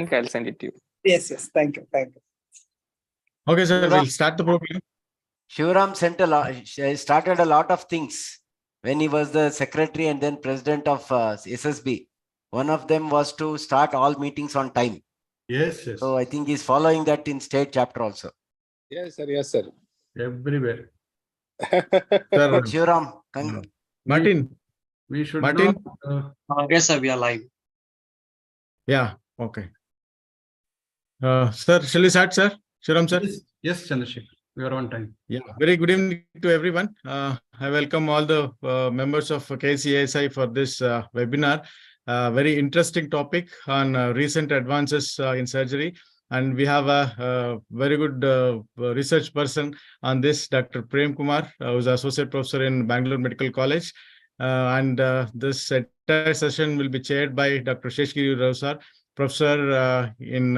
link, I'll send it to you. Yes, yes. Thank you. Thank you. Okay, sir, Shivaram. we'll start the program. Shivaram started a lot of things when he was the secretary and then president of SSB. One of them was to start all meetings on time. Yes, yes. So I think he's following that in state chapter also. Yes, sir. Yes, sir. Everywhere. Sir, Shivaram, Martin. We should Martin? not. Yes, sir, we are live. Yeah, okay. Sir, shall we start, sir? Shiram, sir? Yes, Chandrasekhar. We are on time. Yeah, very good evening to everyone. I welcome all the members of KCASI for this webinar. Very interesting topic on recent advances in surgery. And we have a very good research person on this, Dr. Prem Kumar, who's Associate Professor in Bangalore Medical College. This entire session will be chaired by Dr. Sheshgiri Rao sir, Professor in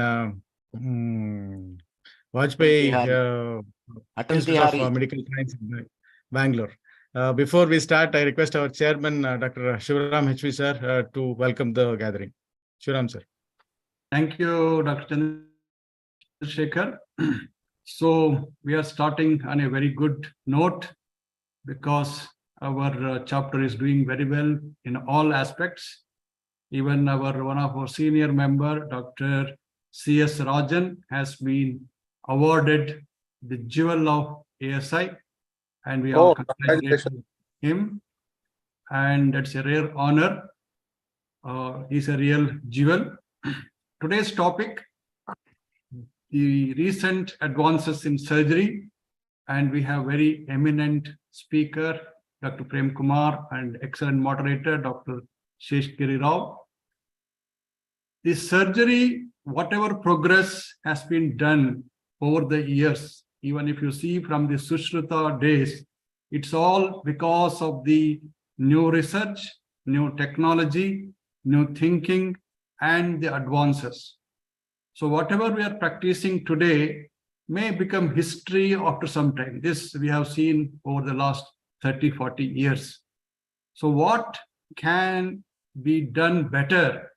Vajpayee Institute of Medical Science in Bangalore. Before we start, I request our chairman, Dr. Shivaram HV sir, to welcome the gathering. Shivaram sir. Thank you, Dr. Chandrasekhar. So we are starting on a very good note because our chapter is doing very well in all aspects. Even one of our senior member, Dr. C.S. Rajan, has been awarded the Jewel of ASI, and we are congratulating him. And it's a rare honor. He's a real jewel. Today's topic, the recent advances in surgery, and we have very eminent speaker, Dr. Prem Kumar, and excellent moderator, Dr. Sheshgiri Rao. The surgery, whatever progress has been done over the years, even if you see from the Sushruta days, it's all because of the new research, new technology, new thinking, and the advances. So whatever we are practicing today may become history after some time. This we have seen over the last 30, 40 years. So what can be done better,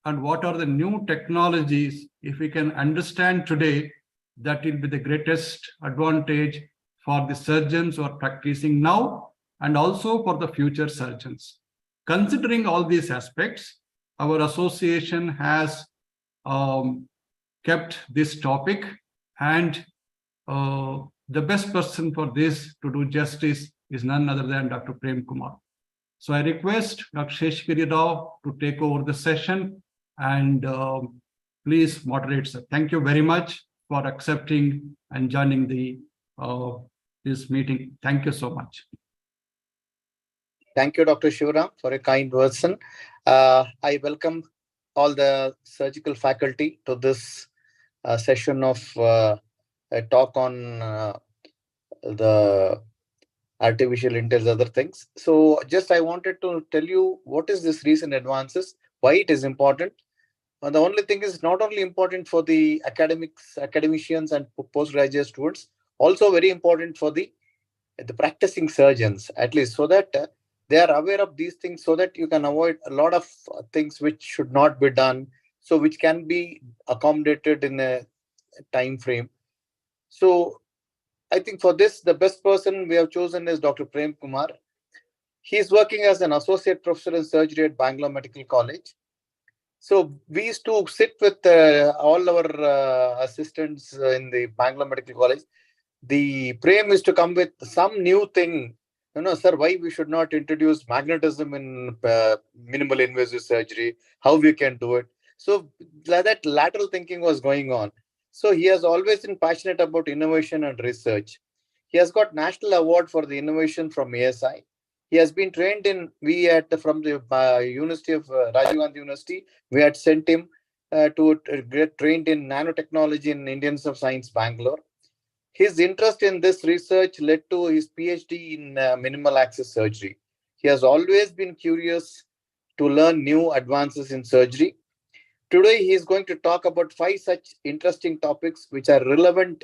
and what are the new technologies, if we can understand today, that will be the greatest advantage for the surgeons who are practicing now and also for the future surgeons. Considering all these aspects, our association has kept this topic, and the best person for this to do justice is none other than Dr. Prem Kumar. So I request Dr. Sheshgiri Rao to take over the session and please moderate, sir. Thank you very much for accepting and joining this meeting. Thank you so much. Thank you, Dr. Shivaram, for a kind words. I welcome all the surgical faculty to this session of a talk on the artificial intelligence, other things. So just I wanted to tell you what is this recent advances, why it is important. The only thing is not only important for the academicians and postgraduate students, also very important for the practicing surgeons, at least, so that they are aware of these things, so that you can avoid a lot of things which should not be done, so which can be accommodated in a time frame. So I think for this, the best person we have chosen is Dr. Prem Kumar. He is working as an associate professor in surgery at Bangalore Medical College. So we used to sit with all our assistants in the Bangalore Medical College. The Prem used to come with some new thing. Sir, why we should not introduce magnetism in minimal invasive surgery, how we can do it. So that lateral thinking was going on. So he has always been passionate about innovation and research. He has got national award for the innovation from ASI. He has been trained from the University of Rajiv Gandhi University. We had sent him to get trained in nanotechnology in Indian Institute of Science, Bangalore. His interest in this research led to his PhD in minimal access surgery. He has always been curious to learn new advances in surgery. Today, he is going to talk about 5 such interesting topics which are relevant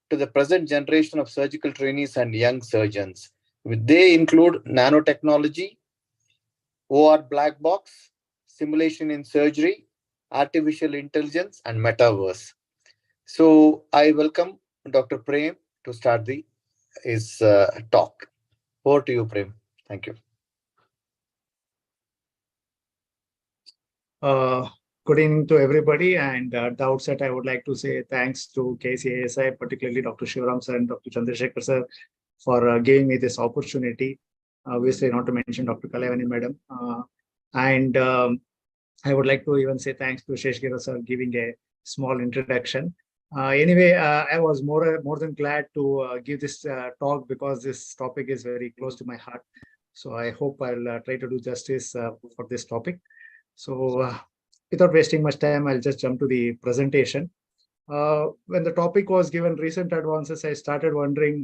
to the present generation of surgical trainees and young surgeons. They include nanotechnology, OR black box, simulation in surgery, artificial intelligence, and metaverse. So I welcome Dr. Prem to start his talk. Over to you, Prem. Thank you. Good evening to everybody. And at the outset, I would like to say thanks to KCASI, particularly Dr. Shivaram sir and Dr. Chandrasekhar sir, for giving me this opportunity. Obviously, not to mention Dr. Kalavani madam. And I would like to even say thanks to Sheshgira sir giving a small introduction. Anyway, I was more than glad to give this talk because this topic is very close to my heart. So I hope I'll try to do justice for this topic. So without wasting much time, I'll just jump to the presentation. When the topic was given recent advances, I started wondering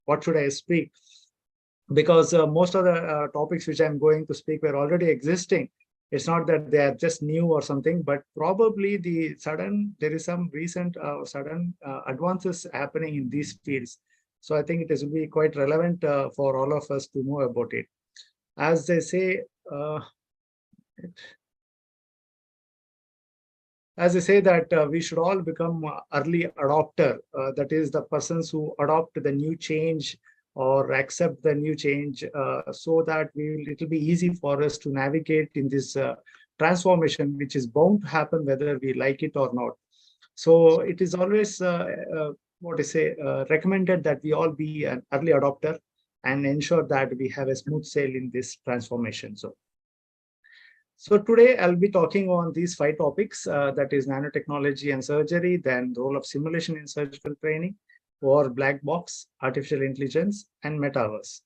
what should I speak? Because most of the topics which I'm going to speak were already existing. It's not that they are just new or something, but probably there is some recent sudden advances happening in these fields. So I think it will be quite relevant for all of us to know about it. As they say, that we should all become early adopter. That is the persons who adopt the new change or accept the new change, so that it will be easy for us to navigate in this transformation, which is bound to happen whether we like it or not. So it is always recommended that we all be an early adopter and ensure that we have a smooth sail in this transformation. So today I'll be talking on these 5 topics, that is nanotechnology and surgery, then the role of simulation in surgical training, or black box, artificial intelligence, and metaverse.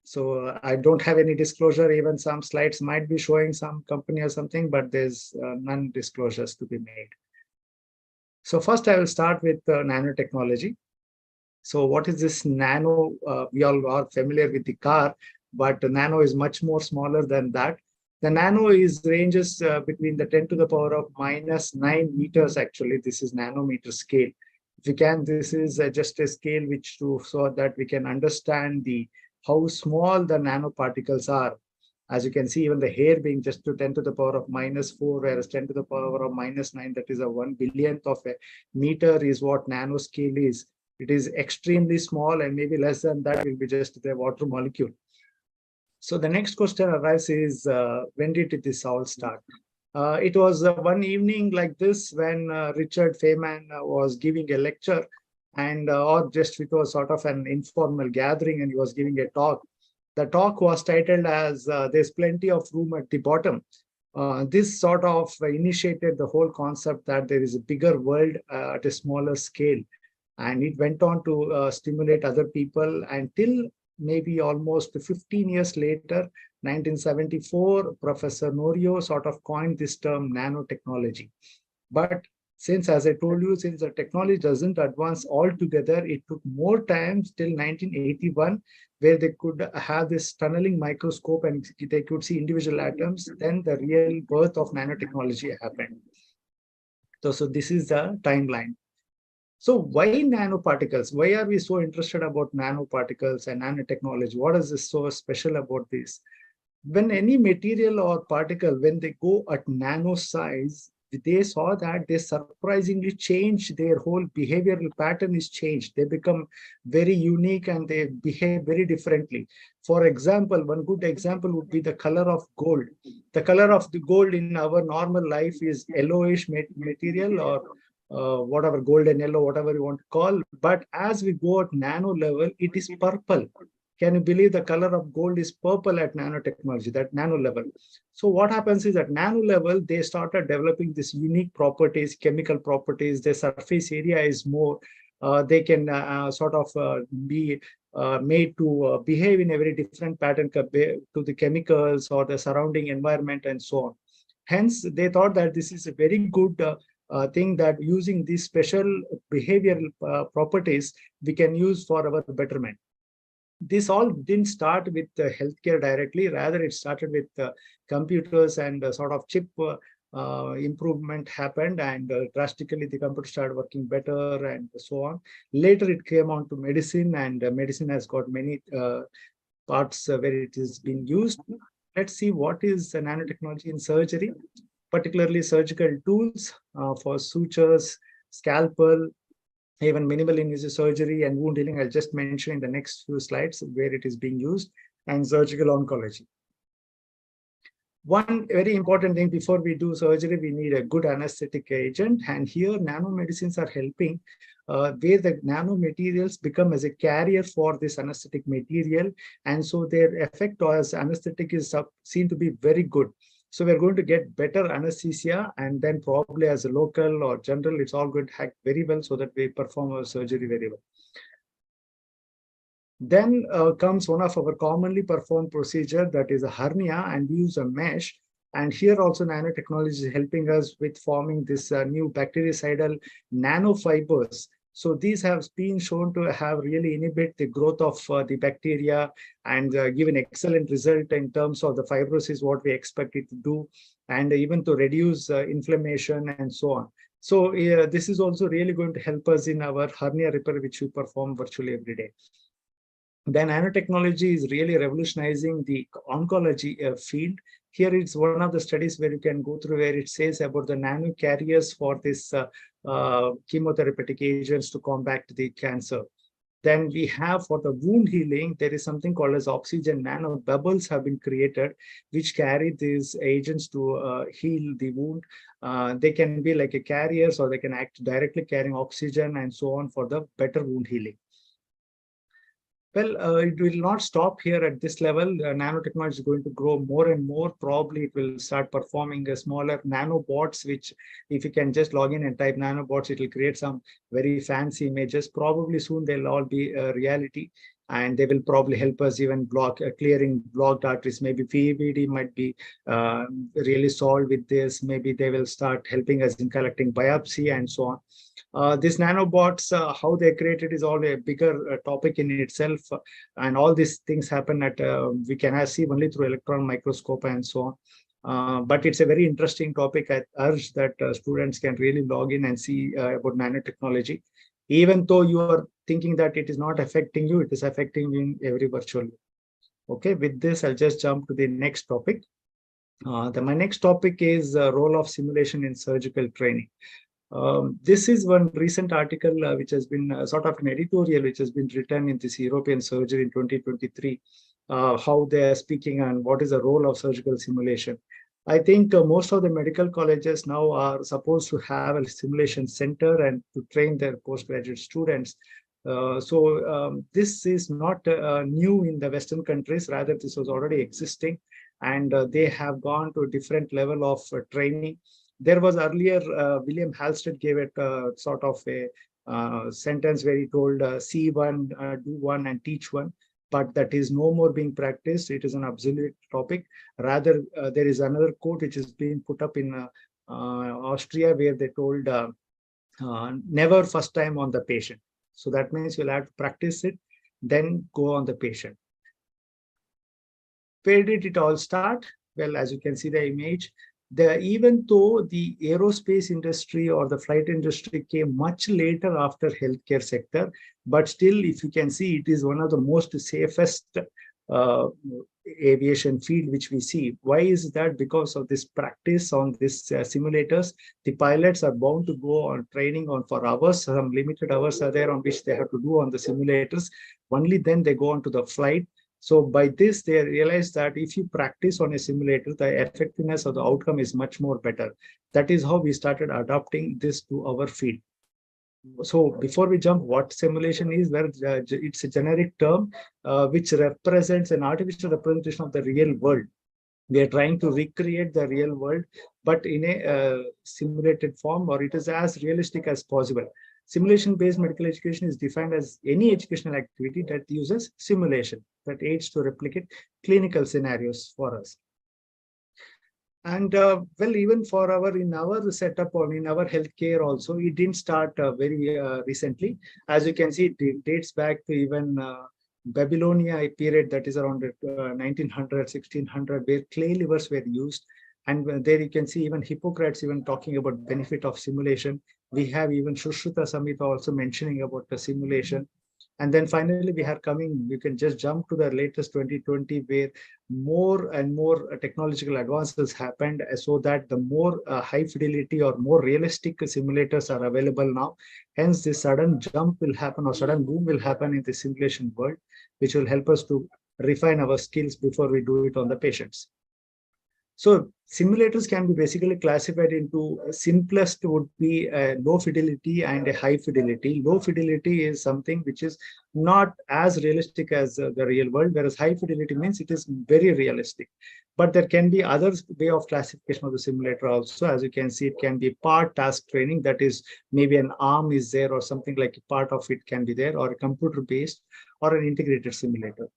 So I don't have any disclosure. Even some slides might be showing some company or something, but there's none disclosures to be made. So first I will start with nanotechnology. So what is this nano? We all are familiar with the car, but the nano is much more smaller than that. The nano ranges between the 10 to the power of -9 meters. Actually, this is nanometer scale. If you can, this is just a scale so that we can understand how small the nanoparticles are. As you can see, even the hair being just to 10 to the power of -4, whereas 10 to the power of -9, that is a 1 billionth of a meter, is what nanoscale is. It is extremely small, and maybe less than that will be just the water molecule. So the next question arises is, when did this all start? It was one evening like this when Richard Feynman was giving a lecture, and or just it was sort of an informal gathering, and he was giving a talk. The talk was titled as "There's Plenty of Room at the Bottom." This sort of initiated the whole concept that there is a bigger world at a smaller scale, and it went on to stimulate other people until maybe almost 15 years later, 1974, Professor Norio sort of coined this term nanotechnology. But since, as I told you, since the technology doesn't advance altogether, it took more time till 1981, where they could have this tunneling microscope and they could see individual atoms. Then the real birth of nanotechnology happened. So this is the timeline. So why nanoparticles? Why are we so interested about nanoparticles and nanotechnology? What is so special about this? When any material or particle, when they go at nano size, they saw that they surprisingly change. Their whole behavioral pattern is changed. They become very unique and they behave very differently. For example, one good example would be the color of gold. The color of the gold in our normal life is yellowish material, or whatever, golden yellow, whatever you want to call. But as we go at nano level, it is purple. Can you believe the color of gold is purple at nanotechnology, that nano level? So what happens is at nano level, they started developing these unique properties, chemical properties. Their surface area is more, they can sort of be made to behave in a very different pattern to the chemicals or the surrounding environment and so on. Hence, they thought that this is a very good thing, that using these special behavioral properties we can use for our betterment. This all didn't start with healthcare directly, rather it started with computers, and sort of chip improvement happened, and drastically the computer started working better and so on. Later it came on to medicine, and medicine has got many parts where it is being used. Let's see what is nanotechnology in surgery. particularly surgical tools for sutures, scalpel, even minimal invasive surgery and wound healing. I'll just mention in the next few slides where it is being used, and surgical oncology. One very important thing before we do surgery, we need a good anesthetic agent. And here nanomedicines are helping where the nanomaterials become as a carrier for this anesthetic material. And so their effect as anesthetic is seen to be very good. So we're going to get better anesthesia, and then probably as a local or general, it's all going to hack very well so that we perform our surgery very well. Then comes one of our commonly performed procedure, that is a hernia, and we use a mesh. And here also nanotechnology is helping us with forming this new bactericidal nanofibers. So these have been shown to have really inhibit the growth of the bacteria and give an excellent result in terms of the fibrosis, what we expect it to do, and even to reduce inflammation and so on. So this is also really going to help us in our hernia repair, which we perform virtually every day. Then nanotechnology is really revolutionizing the oncology field. Here it's one of the studies where you can go through where it says about the nano carriers for this chemotherapeutic agents to combat the cancer. Then we have for the wound healing, there is something called as oxygen nano bubbles have been created, which carry these agents to heal the wound. They can be like a carriers, or they can act directly carrying oxygen and so on for the better wound healing. Well, it will not stop here at this level. Nanotechnology is going to grow more and more. Probably it will start performing a smaller nanobots, which if you can just log in and type nanobots, it will create some very fancy images. Probably soon they'll all be a reality, and they will probably help us even block clearing blocked arteries. Maybe PVD might be really solved with this. Maybe they will start helping us in collecting biopsy and so on. These nanobots, how they're created is all a bigger topic in itself. And all these things happen at, we can see only through electron microscope and so on. But it's a very interesting topic. I urge that students can really log in and see about nanotechnology. Even though you are thinking that it is not affecting you, it is affecting you in every virtually. Okay, with this, I'll just jump to the next topic. My next topic is role of simulation in surgical training. This is one recent article which has been sort of an editorial which has been written in this European Surgery in 2023, how they are speaking and what is the role of surgical simulation. I think most of the medical colleges now are supposed to have a simulation center and to train their postgraduate students. This is not new in the Western countries, rather this was already existing, and they have gone to a different level of training. There was earlier, William Halsted gave it sort of a sentence where he told, see one, do one, and teach one. But that is no more being practiced. It is an obsolete topic. Rather, there is another quote which is being put up in Austria, where they told, never first time on the patient. So that means you'll have to practice it, then go on the patient. Where did it all start? Well, as you can see the image, even though the aerospace industry or the flight industry came much later after healthcare sector, but still, if you can see, it is one of the most safest aviation field which we see. Why is that? Because of this practice on these simulators. The pilots are bound to go on training on for hours. Some limited hours are there on which they have to do on the simulators. Only then they go on to the flight. So by this, they realize that if you practice on a simulator, the effectiveness of the outcome is much more better. That is how we started adopting this to our field. So before we jump, what simulation is, where it's a generic term which represents an artificial representation of the real world. We are trying to recreate the real world, but in a simulated form, or it is as realistic as possible. Simulation-based medical education is defined as any educational activity that uses simulation, that aids to replicate clinical scenarios for us. And well, even for in our setup or in our healthcare also, it didn't start very recently. As you can see, it dates back to even Babylonia period, that is around 1900, 1600, where clay livers were used. And there you can see even Hippocrates even talking about benefit of simulation. We have even Sushruta Samhita also mentioning about the simulation. And then finally, we are coming, you can just jump to the latest 2020, where more and more technological advances happened, so that the more high fidelity or more realistic simulators are available now. Hence, this sudden jump will happen, or sudden boom will happen in the simulation world, which will help us to refine our skills before we do it on the patients. So simulators can be basically classified into simplest would be a low fidelity and a high fidelity. Low fidelity is something which is not as realistic as the real world, whereas high fidelity means it is very realistic. But there can be other way of classification of the simulator also. As you can see, it can be part task training, that is maybe an arm is there or something like a part of it can be there, or a computer based or an integrated simulator.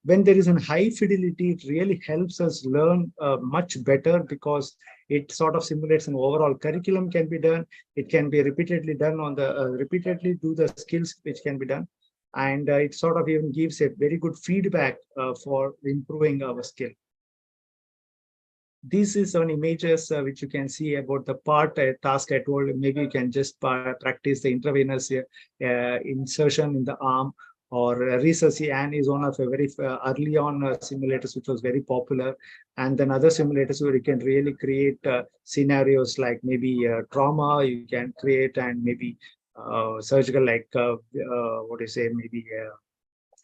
When there is a high fidelity, it really helps us learn much better, because it sort of simulates an overall curriculum can be done. It can be repeatedly done on the repeatedly do the skills which can be done. And it sort of even gives a very good feedback for improving our skill. This is some images which you can see about the part task I told. Maybe you can just practice the intravenous insertion in the arm, or Resusci-Anne is one of a very early on simulators which was very popular. And then other simulators where you can really create scenarios like maybe trauma you can create, and maybe surgical, like what do you say, maybe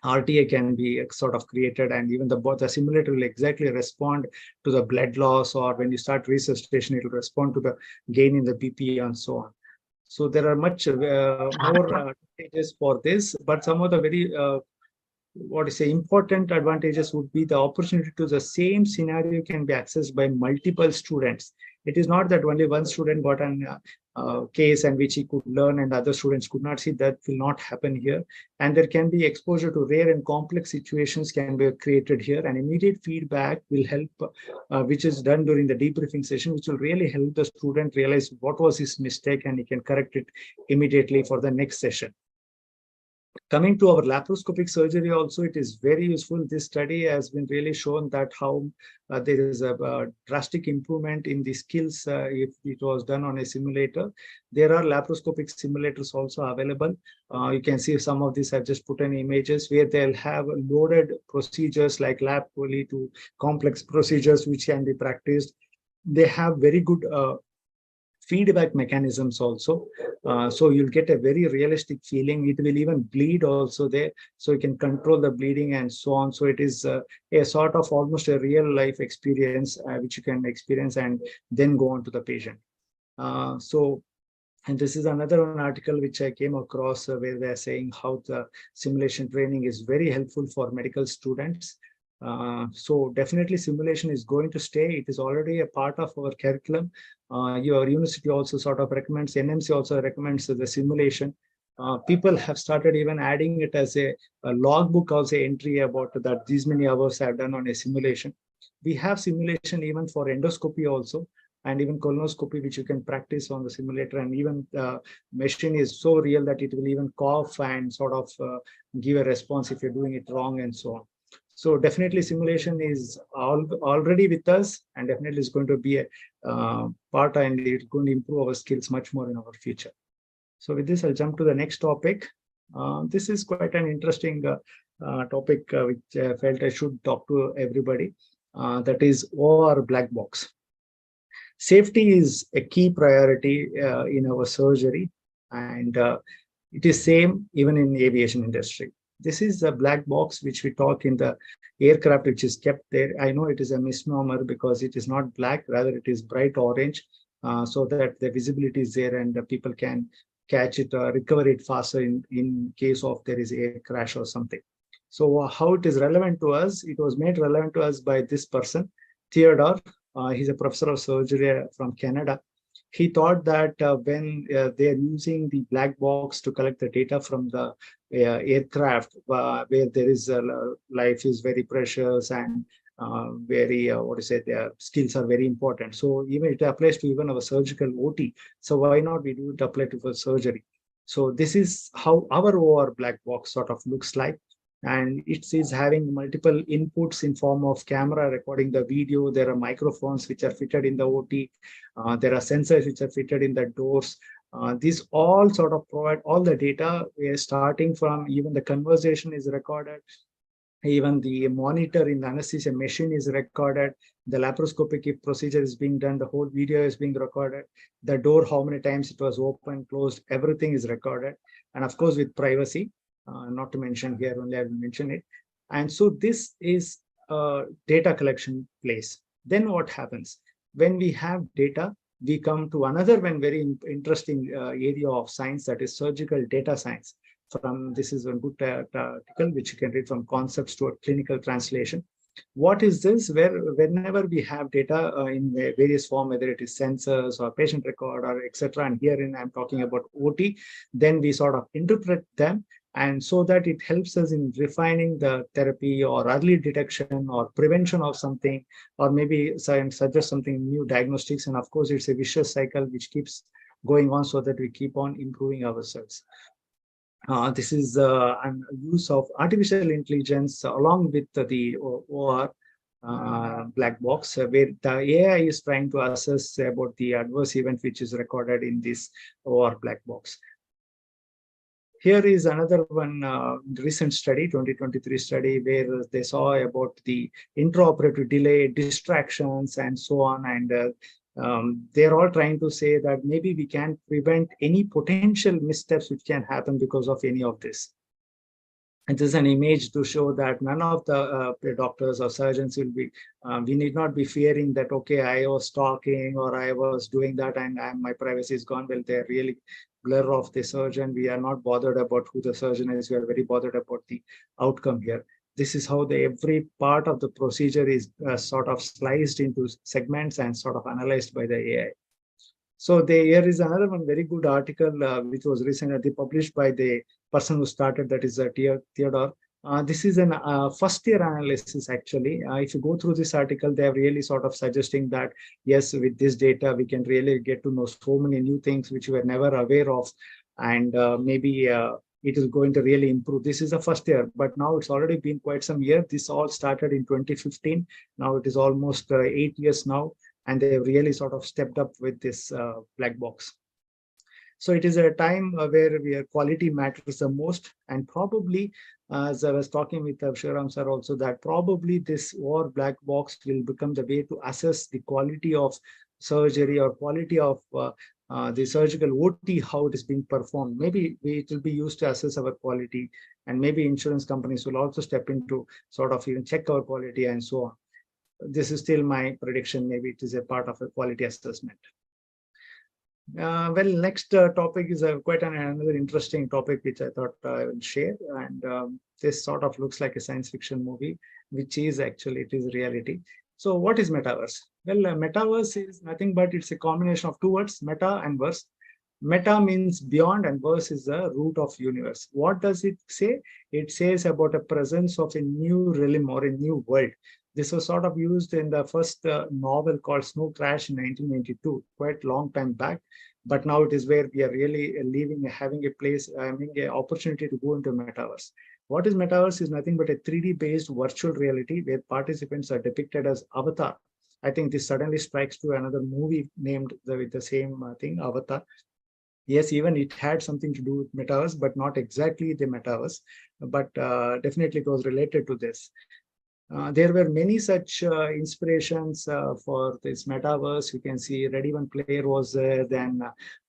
RTA can be sort of created, and even the simulator will exactly respond to the blood loss, or when you start resuscitation, it will respond to the gain in the BP and so on. So there are much more advantages for this, but some of the very what is say important advantages would be the opportunity to the same scenario can be accessed by multiple students. It is not that only one student got an case and which he could learn and other students could not see. That will not happen here. And there can be exposure to rare and complex situations can be created here, and immediate feedback will help, which is done during the debriefing session, which will really help the student realize what was his mistake and he can correct it immediately for the next session. Coming to our laparoscopic surgery also, it is very useful. This study has been really shown that how there is a drastic improvement in the skills if it was done on a simulator. There are laparoscopic simulators also available. You can see some of these. I've just put in images where they'll have loaded procedures like lap poly to complex procedures which can be practiced. They have very good feedback mechanisms also, so you'll get a very realistic feeling. It will even bleed also there, so you can control the bleeding and so on. So it is a sort of almost a real life experience which you can experience and then go on to the patient. And this is another article which I came across where they're saying how the simulation training is very helpful for medical students. So definitely simulation is going to stay. It is already a part of our curriculum. Your university also sort of recommends, NMC also recommends the simulation. People have started even adding it as a logbook also entry about that these many hours I've done on a simulation. We have simulation even for endoscopy also, and even colonoscopy, which you can practice on the simulator. And even the machine is so real that it will even cough and sort of give a response if you're doing it wrong and so on. So definitely simulation is already with us, and definitely is going to be a part, and it's going to improve our skills much more in our future. So with this, I'll jump to the next topic. This is quite an interesting topic which I felt I should talk to everybody. That is OR black box. Safety is a key priority in our surgery, and it is same even in the aviation industry. This is a black box which we talk in the aircraft, which is kept there. I know it is a misnomer because it is not black, rather it is bright orange, so that the visibility is there and the people can catch it or recover it faster in case of there is a crash or something. So how it is relevant to us? It was made relevant to us by this person, Theodore. He's a professor of surgery from Canada. He thought that when they are using the black box to collect the data from the aircraft, where there is life is very precious and very their skills are very important. So even it applies to even our surgical OT. So why not we do it apply to for surgery? So this is how our OR black box sort of looks like. And it is having multiple inputs in form of camera recording the video. There are microphones which are fitted in the OT. There are sensors which are fitted in the doors. These all sort of provide all the data. We are starting from even the conversation is recorded, even the monitor in the anesthesia machine is recorded, the laparoscopic procedure is being done, the whole video is being recorded, the door, how many times it was open, closed, everything is recorded. And of course, with privacy, not to mention here, only I will mention it. And so this is a data collection place. Then what happens? When we have data, we come to another one very interesting area of science, that is surgical data science. This is a good article which you can read, from concepts to a clinical translation. What is this? Whenever we have data in various form, whether it is sensors or patient record or etc., and herein I'm talking about OT, then we sort of interpret them, and so that it helps us in refining the therapy or early detection or prevention of something, or maybe suggest something new diagnostics. And of course, it's a vicious cycle which keeps going on, so that we keep on improving ourselves. This is a use of artificial intelligence along with the OR black box, where the AI is trying to assess about the adverse event which is recorded in this OR black box. Here is another one recent study, 2023 study, where they saw about the intraoperative delay, distractions, and so on. And they're all trying to say that maybe we can prevent any potential missteps which can happen because of any of this. And this is an image to show that none of the doctors or surgeons will be, we need not be fearing that, okay, I was talking or I was doing that and my privacy is gone. Well, they're really blur of the surgeon. We are not bothered about who the surgeon is. We are very bothered about the outcome here. This is how every part of the procedure is sort of sliced into segments and sort of analyzed by the AI. So here is another one very good article which was recently published by the person who started, that is Theodore. This is an first year analysis actually. If you go through this article, they are really sort of suggesting that, yes, with this data, we can really get to know so many new things which we were never aware of. And maybe it is going to really improve. This is the first year, but now it's already been quite some years. This all started in 2015. Now it is almost 8 years now. And they have really sort of stepped up with this black box. So it is a time where quality matters the most. And probably, as I was talking with Shivaram sir also, that probably this OR black box will become the way to assess the quality of surgery or quality of the surgical OT, how it is being performed. Maybe it will be used to assess our quality, and maybe insurance companies will also step into sort of even check our quality and so on. This is still my prediction. Maybe it is a part of a quality assessment. Well, next topic is quite another interesting topic which I thought I will share. And this sort of looks like a science fiction movie, which is actually, it is reality. So what is metaverse? Well, metaverse is nothing but it's a combination of two words, meta and verse. Meta means beyond, and verse is the root of universe. What does it say? It says about a presence of a new realm or a new world. This was sort of used in the first novel called Snow Crash in 1992, quite long time back. But now it is where we are really having a place, having an opportunity to go into metaverse. What is metaverse is nothing but a 3D based virtual reality where participants are depicted as avatar. I think this suddenly strikes to another movie named with the same thing, Avatar. Yes, even it had something to do with metaverse, but not exactly the metaverse, but definitely it was related to this. There were many such inspirations for this metaverse. You can see Ready One Player was there, then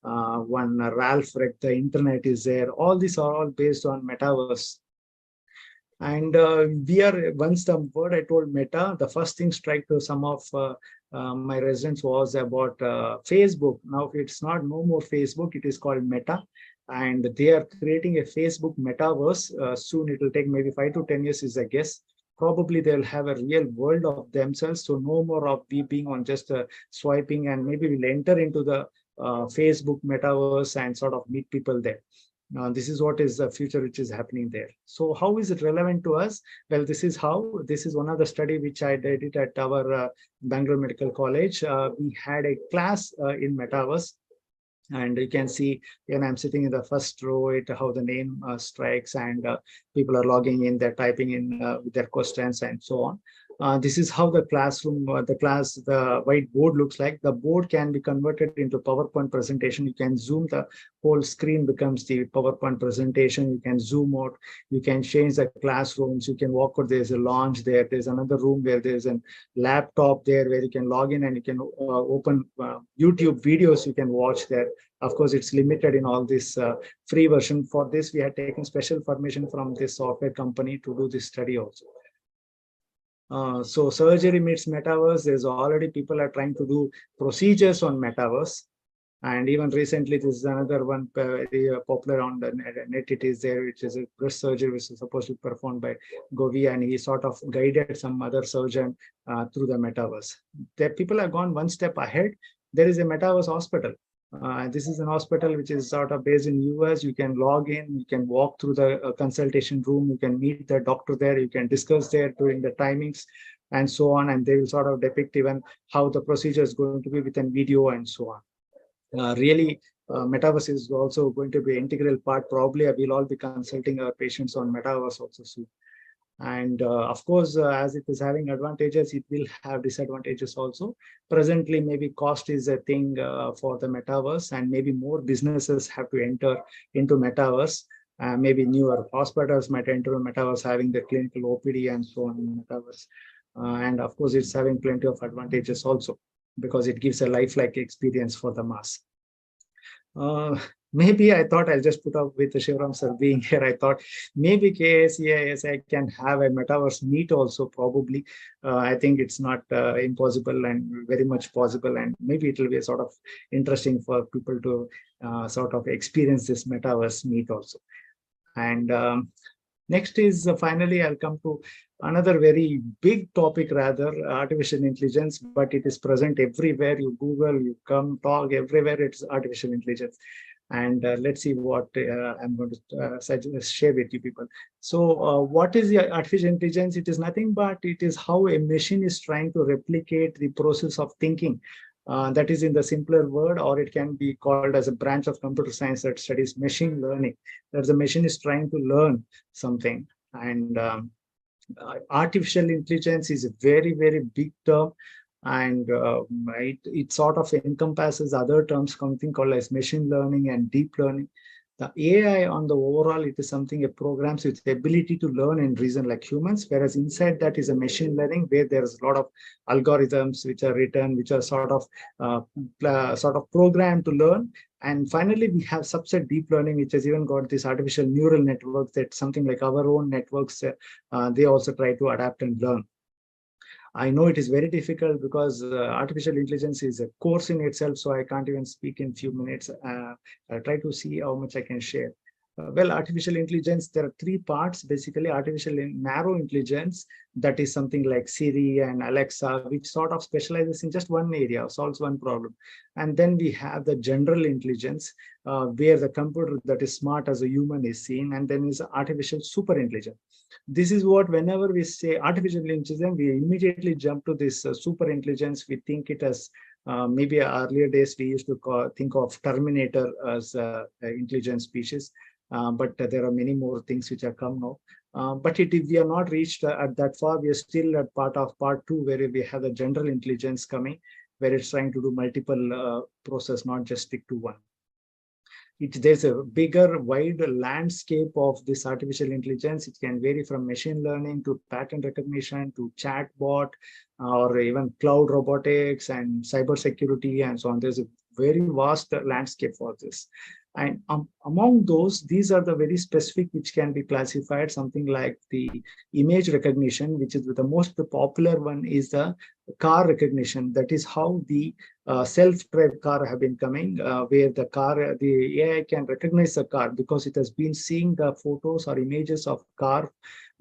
one Ralph Wreck the Internet is there. All these are all based on metaverse. And once the word I told meta, the first thing strike to some of my residents was about Facebook. Now it's not no more Facebook, it is called Meta. And they are creating a Facebook metaverse. Soon it will take maybe 5 to 10 years is a guess. Probably they'll have a real world of themselves. So no more of being on just swiping, and maybe we'll enter into the Facebook metaverse and sort of meet people there. This is what is the future which is happening there. So how is it relevant to us? Well, this is one of the study which I did it at our Bangalore Medical College. We had a class in metaverse. And you can see, I'm sitting in the first row, how the name strikes, and people are logging in, they're typing in with their questions and so on. This is how the classroom, the whiteboard looks like. The board can be converted into PowerPoint presentation. You can zoom, the whole screen becomes the PowerPoint presentation. You can zoom out. You can change the classrooms. You can walk out. There's a lounge there. There's another room where there's a laptop there where you can log in and you can open YouTube videos you can watch there. Of course, it's limited in all this free version. For this, we had taken special permission from this software company to do this study also. So surgery meets metaverse. There's already people are trying to do procedures on metaverse. And even recently, this is another one very popular on the net. It is there, which is a breast surgery, which is supposed to be performed by Govi, and he sort of guided some other surgeon through the metaverse. The people have gone one step ahead. There is a metaverse hospital. This is an hospital which is sort of based in US. You can log in, you can walk through the consultation room, you can meet the doctor there, you can discuss there during the timings and so on. And they will sort of depict even how the procedure is going to be within video and so on. Really, metaverse is also going to be an integral part. Probably we'll all be consulting our patients on metaverse also soon. And of course, as it is having advantages, it will have disadvantages also. Presently, maybe cost is a thing for the metaverse, and maybe more businesses have to enter into metaverse. Maybe newer hospitals might enter metaverse, having the clinical OPD and so on in metaverse. And of course, it's having plenty of advantages also, because it gives a lifelike experience for the mass. Maybe I thought I'll just put up with Shivaram sir being here. I thought maybe KSEI can have a metaverse meet also, probably. I think it's not impossible and very much possible. And maybe it will be sort of interesting for people to sort of experience this metaverse meet also. And next is finally, I'll come to another very big topic, rather, artificial intelligence, but it is present everywhere. You Google, you come talk, everywhere it's artificial intelligence. And let's see what I'm going to share with you people. So what is the artificial intelligence? It is nothing but it is how a machine is trying to replicate the process of thinking. That is in the simpler word, or it can be called as a branch of computer science that studies machine learning. That the machine is trying to learn something. And artificial intelligence is a very, very big term. And it sort of encompasses other terms, something called as machine learning and deep learning. The AI on the overall, it is something, a programs with the ability to learn and reason like humans, whereas inside that is a machine learning where there's a lot of algorithms which are written, which are sort of programmed to learn. And finally, we have subset deep learning, which has even got this artificial neural networks, that something like our own networks, they also try to adapt and learn. I know it is very difficult because artificial intelligence is a course in itself, so I can't even speak in few minutes. I'll try to see how much I can share. Well, artificial intelligence, there are three parts. Basically, artificial narrow intelligence, that is something like Siri and Alexa, which sort of specializes in just one area, solves one problem. And then we have the general intelligence, where the computer that is smart as a human is seen, and then is artificial super intelligence. This is what, whenever we say artificial intelligence, we immediately jump to this super intelligence. We think it as maybe earlier days we used to think of Terminator as an intelligent species. But there are many more things which have come now. But if we are not reached at that far, we are still at part two, where we have the general intelligence coming, where it's trying to do multiple process, not just stick to one. There's a bigger, wide landscape of this artificial intelligence. It can vary from machine learning to pattern recognition to chatbot, or even cloud robotics and cybersecurity and so on. There's a very vast landscape for this. And among those, these are the very specific which can be classified, something like the image recognition, which is the most popular one, is the car recognition. That is how the self-drive car have been coming, where the AI can recognize the car because it has been seeing the photos or images of car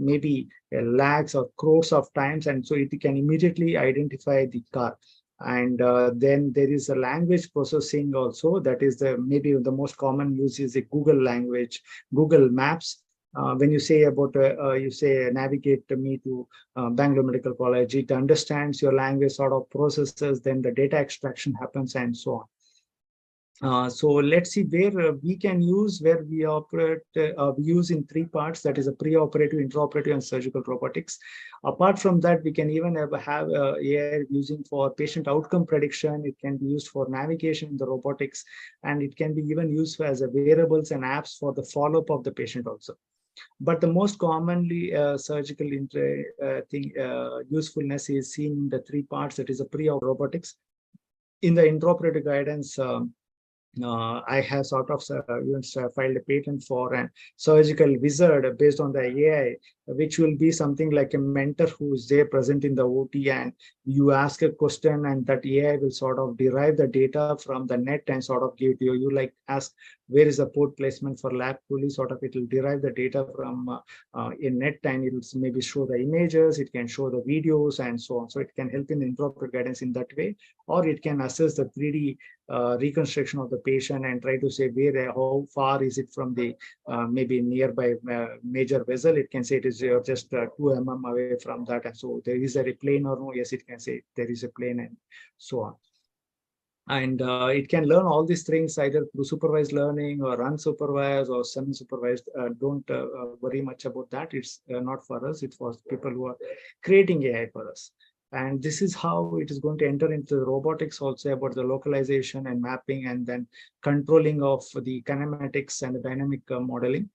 maybe lakhs or crores of times, and so it can immediately identify the car. And then there is a language processing also. That is maybe the most common use is the Google language, Google Maps. When you say about, you say navigate me to Bangalore Medical College, it understands your language, sort of processes, then the data extraction happens and so on. So let's see where we can use, where we operate, we use in three parts, that is a pre-operative, intraoperative, and surgical robotics. Apart from that, we can even have AI using for patient outcome prediction. It can be used for navigation in the robotics, and it can be even used as a wearables and apps for the follow-up of the patient also. But the most commonly surgical usefulness is seen in the three parts, that is a pre-op robotics. In the intraoperative guidance, I have sort of even filed a patent for a surgical wizard based on the AI, which will be something like a mentor who is there present in the OT, and you ask a question and that AI will sort of derive the data from the net and sort of give to you. You like ask where is the port placement for lab pulley, sort of it will derive the data from a net, and it will maybe show the images, it can show the videos and so on. So it can help in intraoperative guidance in that way, or it can assess the 3D reconstruction of the patient and try to say where, how far is it from the maybe nearby major vessel. It can say it is just 2 mm away from that, and so there is a plane or no. Yes, it can say there is a plane and so on. And it can learn all these things either through supervised learning or unsupervised or semi-supervised. Don't worry much about that. It's not for us. It's for people who are creating AI for us. And this is how it is going to enter into the robotics also, about the localization and mapping and then controlling of the kinematics and the dynamic modeling.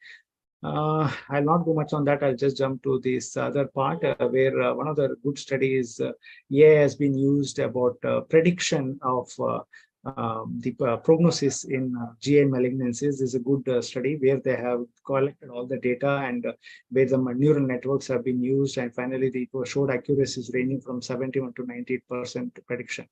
I'll not go much on that. I'll just jump to this other part where one of the good studies AI has been used about prediction of the prognosis in GI malignancies. This is a good study where they have collected all the data and where the neural networks have been used, and finally it showed accuracies ranging from 71 to 98% prediction.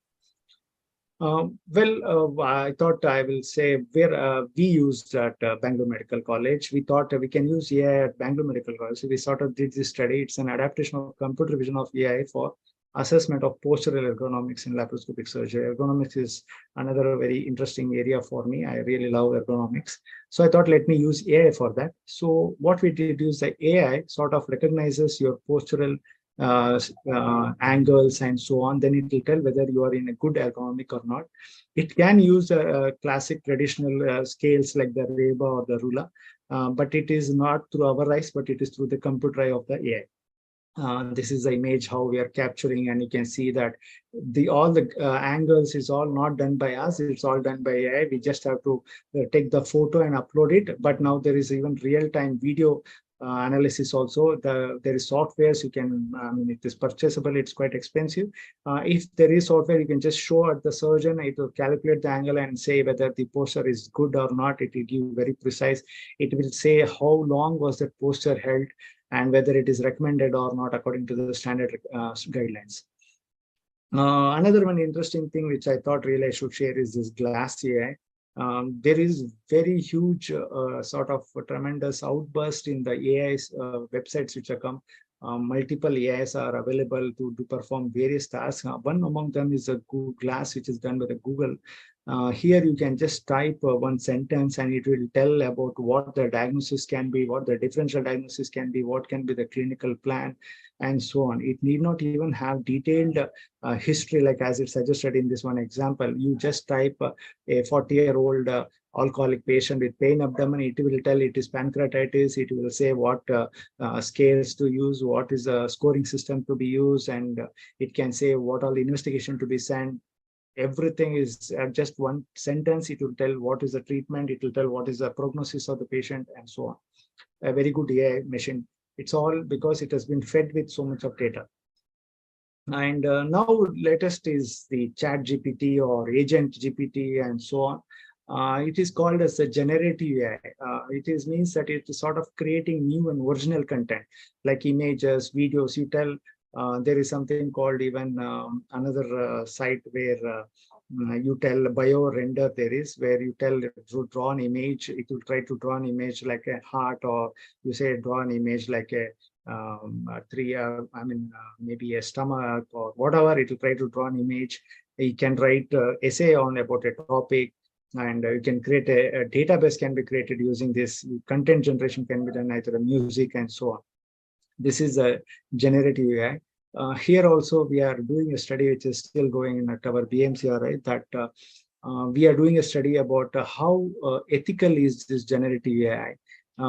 I thought I will say where we used at Bangalore Medical College. We thought we can use AI at Bangalore Medical College. So we sort of did this study. It's an adaptation of computer vision of AI for assessment of postural ergonomics in laparoscopic surgery. Ergonomics is another very interesting area for me. I really love ergonomics. So I thought, let me use AI for that. So what we did is the AI sort of recognizes your postural angles and so on. Then it will tell whether you are in a good ergonomic or not. It can use classic traditional scales like the REBA or the ruler, but it is not through our eyes, but it is through the computer eye of the AI. This is the image how we are capturing, and you can see that all the angles is all not done by us. It's all done by AI. We just have to take the photo and upload it. But now there is even real-time video analysis also. There is software, so you can, it is purchasable, it's quite expensive. If there is software, you can just show at the surgeon, it will calculate the angle and say whether the posture is good or not. It will give very precise. It will say how long was that posture held and whether it is recommended or not according to the standard guidelines. Another one interesting thing which I thought really I should share is this Glass AI. There is very huge sort of tremendous outburst in the AI websites which are come. Multiple AIs are available to perform various tasks. One among them is a Google Glass, which is done by the Google. Here you can just type one sentence and it will tell about what the diagnosis can be, what the differential diagnosis can be, what can be the clinical plan, and so on. It need not even have detailed history, like as it suggested in this one example. You just type a 40-year-old alcoholic patient with pain abdomen, it will tell it is pancreatitis, it will say what scales to use, what is the scoring system to be used, and it can say what all investigation to be sent. Everything is just one sentence. It will tell what is the treatment, it will tell what is the prognosis of the patient, and so on. A very good AI machine. It's all because it has been fed with so much of data. And now latest is the ChatGPT or Agent GPT and so on. It is called as a generative AI. It means that it is sort of creating new and original content like images, videos. You tell there is something called even another site where you tell bio render. There is where you tell it to draw an image. It will try to draw an image like a heart, or you say draw an image like a maybe a stomach or whatever. It will try to draw an image. You can write essay on about a topic, and you can create a database can be created using this. Content generation can be done either music and so on. This is a generative AI. Here also we are doing a study which is still going in at our BMCRI that we are doing a study about how ethical is this generative AI,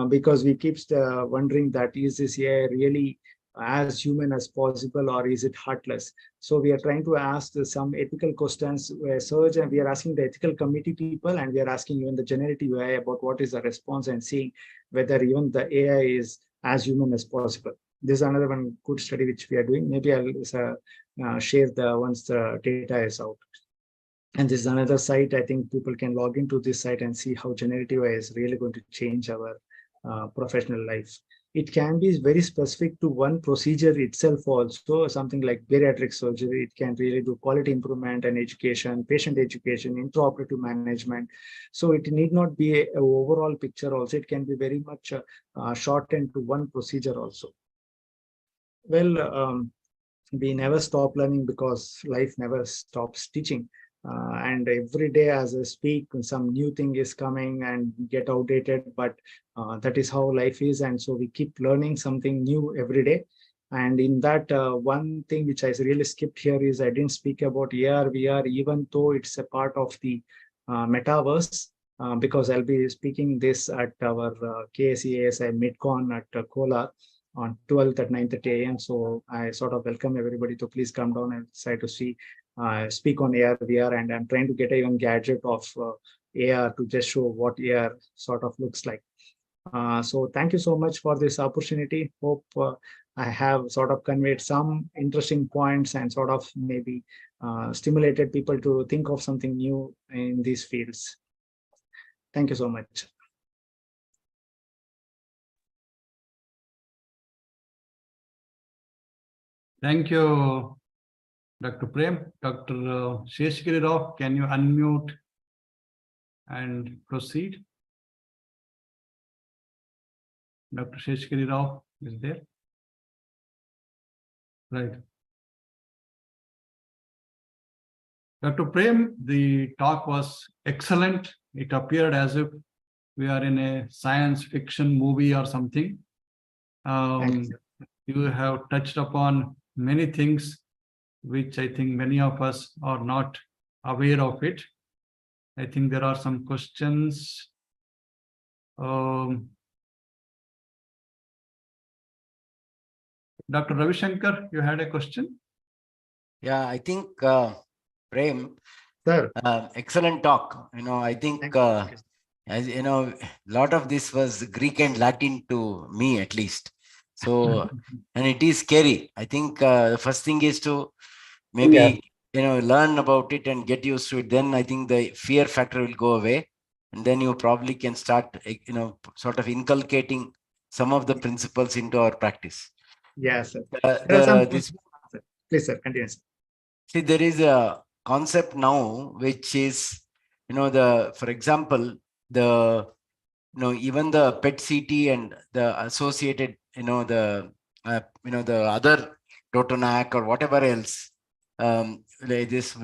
because we keep wondering that is this AI really as human as possible, or is it heartless? So we are trying to ask some ethical questions. Search, and we are asking the ethical committee people, and we are asking even the generative AI about what is the response, and seeing whether even the AI is as human as possible. This is another one good study which we are doing. Maybe I'll share the once the data is out. And this is another site. I think people can log into this site and see how generative AI is really going to change our professional life. It can be very specific to one procedure itself also, something like bariatric surgery. It can really do quality improvement and education, patient education, intraoperative management. So it need not be an overall picture also. It can be very much shortened to one procedure also. Well, we never stop learning because life never stops teaching. And every day as I speak, some new thing is coming and get outdated, but that is how life is. And so we keep learning something new every day. And in that, one thing which I really skipped here is I didn't speak about AR, VR, even though it's a part of the metaverse, because I'll be speaking this at our KSEASI MidCon at Kolar on 12th at 9:30 a.m. So I sort of welcome everybody to please come down and try to see, speak on AR, VR, and I'm trying to get even gadget of AR to just show what AR sort of looks like. So thank you so much for this opportunity. Hope I have sort of conveyed some interesting points and sort of maybe stimulated people to think of something new in these fields. Thank you so much. Thank you, Dr. Prem. Dr. Sheshgiri Rao, can you unmute and proceed? Dr. Sheshgiri Rao is there? Right. Dr. Prem, the talk was excellent. It appeared as if we are in a science fiction movie or something. You have touched upon many things which I think many of us are not aware of it. I think there are some questions. Dr. Ravi Shankar, you had a question? Yeah, I think Prem, Sir. excellent talk. I think as you know, a lot of this was Greek and Latin to me at least. So, and it is scary. I think the first thing is to maybe, learn about it and get used to it. Then I think the fear factor will go away. And then you probably can start, sort of inculcating some of the principles into our practice. Yes, sir. Please, sir, continue. See, there is a concept now, which is, for example, even the PET-CT and the associated, the other Totonac or whatever else, like this, what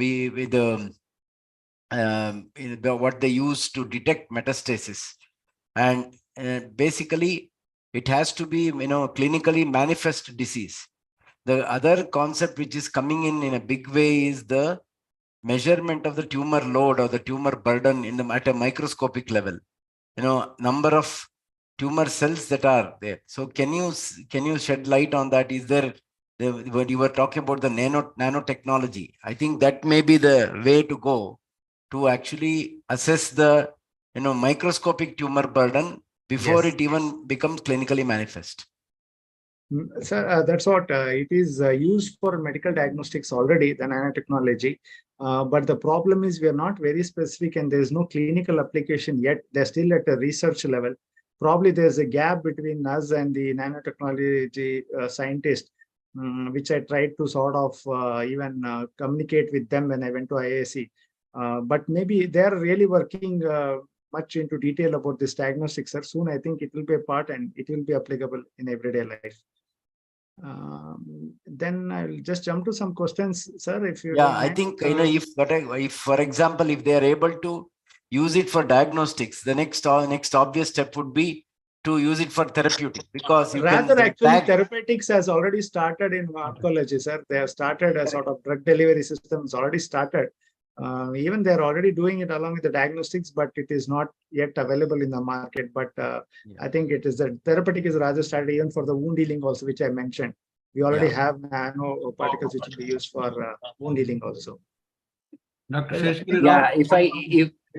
they use to detect metastasis, and basically it has to be, clinically manifest disease. The other concept which is coming in a big way is the measurement of the tumor load or the tumor burden at a microscopic level. Number of tumor cells that are there. So can you shed light on that? Is there, when you were talking about the nanotechnology, I think that may be the way to go to actually assess the microscopic tumor burden before it even becomes clinically manifest. Sir, that's what it is used for medical diagnostics already, the nanotechnology. But the problem is we are not very specific and there is no clinical application yet. They're still at a research level. Probably there's a gap between us and the nanotechnology scientists, which I tried to sort of even communicate with them when I went to IISc. But maybe they're really working much into detail about this diagnostics, sir. Soon I think it will be a part and it will be applicable in everyday life. Then I'll just jump to some questions, sir, if you don't mind. I think if for example, if they are able to use it for diagnostics, the next obvious step would be to use it for therapeutic, because therapeutics has already started in oncology, sir. They have started a sort of drug delivery systems already started. Even they're already doing it along with the diagnostics, but it is not yet available in the market. But I think it is the therapeutic is rather started even for the wound healing also, which I mentioned. We already have nano particles which will be used for wound healing also. Dr. Sheshkar is Yeah,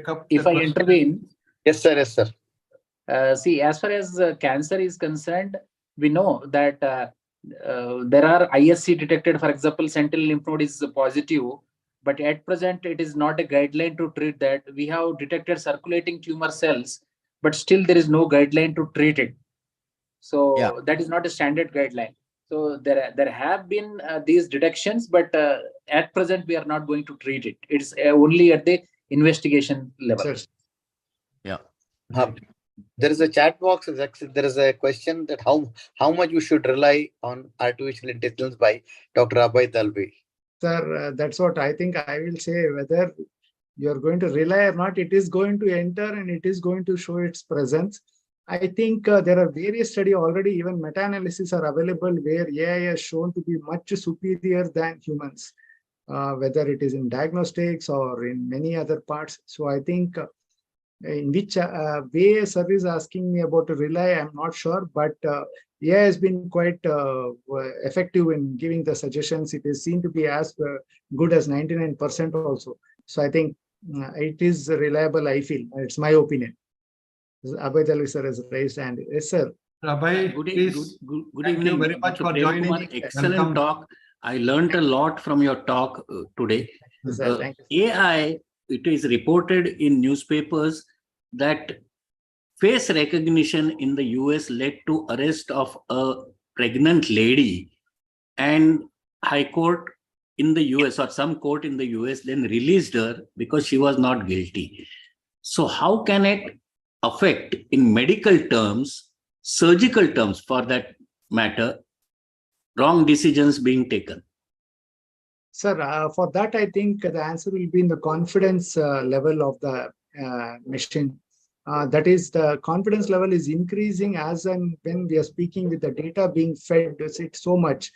also if I intervene, Yes, sir. Yes, sir. see, as far as cancer is concerned, we know that there are ISC detected, for example, sentinel lymph node is positive, but at present it is not a guideline to treat that. We have detected circulating tumor cells, but still there is no guideline to treat it. So that is not a standard guideline. So there have been these detections, but at present we are not going to treat it. It's only at the investigation level. Sir, There is a chat box. There is a question that how much we should rely on artificial intelligence by Dr. Abhay Dalvi. Sir, that's what I think I will say. Whether you're going to rely or not, it is going to enter and it is going to show its presence. I think there are various studies already, even meta-analysis are available where AI has shown to be much superior than humans, whether it is in diagnostics or in many other parts. So I think in which way sir is asking me about to rely, I'm not sure, but AI has been quite effective in giving the suggestions. It is seen to be as good as 99% also. So I think it is reliable, I feel. It's my opinion. Abhay Dalvi sir has raised hand. Yes, sir. Abhay, Good please. Thank evening. you very much Dr. for Prem joining. Kumar. Excellent Welcome. talk. I learned a lot from your talk today. Yes, sir. Thank you. AI, it is reported in newspapers that face recognition in the US led to arrest of a pregnant lady, and High Court in the US or some court in the US then released her because she was not guilty. So how can it affect in medical terms, surgical terms for that matter, wrong decisions being taken? Sir, for that, I think the answer will be in the confidence level of the machine. That is, the confidence level is increasing as and when we are speaking with the data being fed it so much.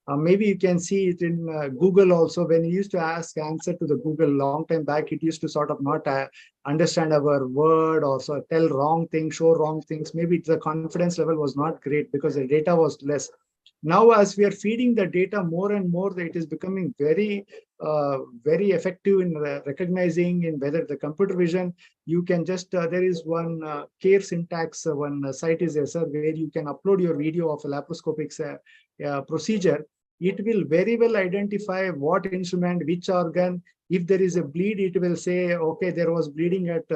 Maybe you can see it in Google also. When you used to ask answer to the Google long time back, it used to sort of not understand our word or so tell wrong things, show wrong things. Maybe the confidence level was not great because the data was less. Now, as we are feeding the data more and more, it is becoming very, very effective in recognizing in whether the computer vision, you can just, there is one Care Syntax, one site is there, sir, where you can upload your video of a laparoscopic procedure. It will very well identify what instrument, which organ. If there is a bleed, it will say, okay, there was bleeding at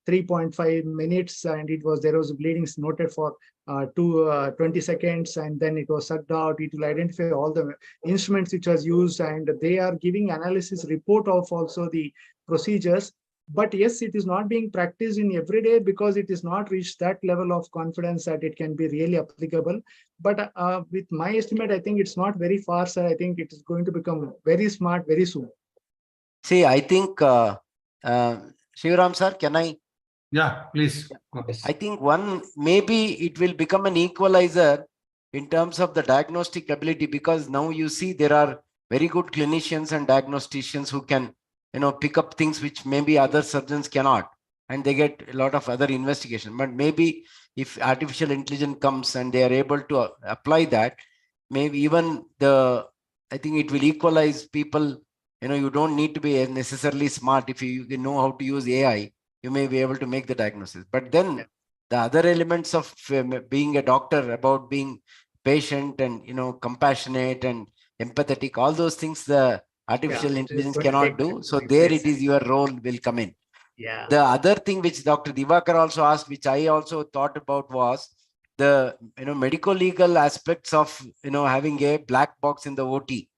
3.5 minutes and there was bleeding noted for 20 seconds and then it was sucked out. It will identify all the instruments which was used and they are giving analysis report of also the procedures. But yes, it is not being practiced in every day because it is not reached that level of confidence that it can be really applicable. But with my estimate, I think it's not very far, sir. I think it is going to become very smart very soon. See, I think, Shivaram sir, can I? Yeah, please. I think maybe it will become an equalizer in terms of the diagnostic ability, because now you see there are very good clinicians and diagnosticians who can, pick up things which maybe other surgeons cannot, and they get a lot of other investigation. But maybe if artificial intelligence comes and they are able to apply that, maybe even I think it will equalize people. You don't need to be necessarily smart. If you know how to use AI, you may be able to make the diagnosis. But then the other elements of being a doctor, about being patient and, compassionate and empathetic, all those things the artificial intelligence cannot do. So there it is, your role will come in. Yeah. The other thing which Dr. Divakar also asked, which I also thought about, was the, medical legal aspects of, having a black box in the OT.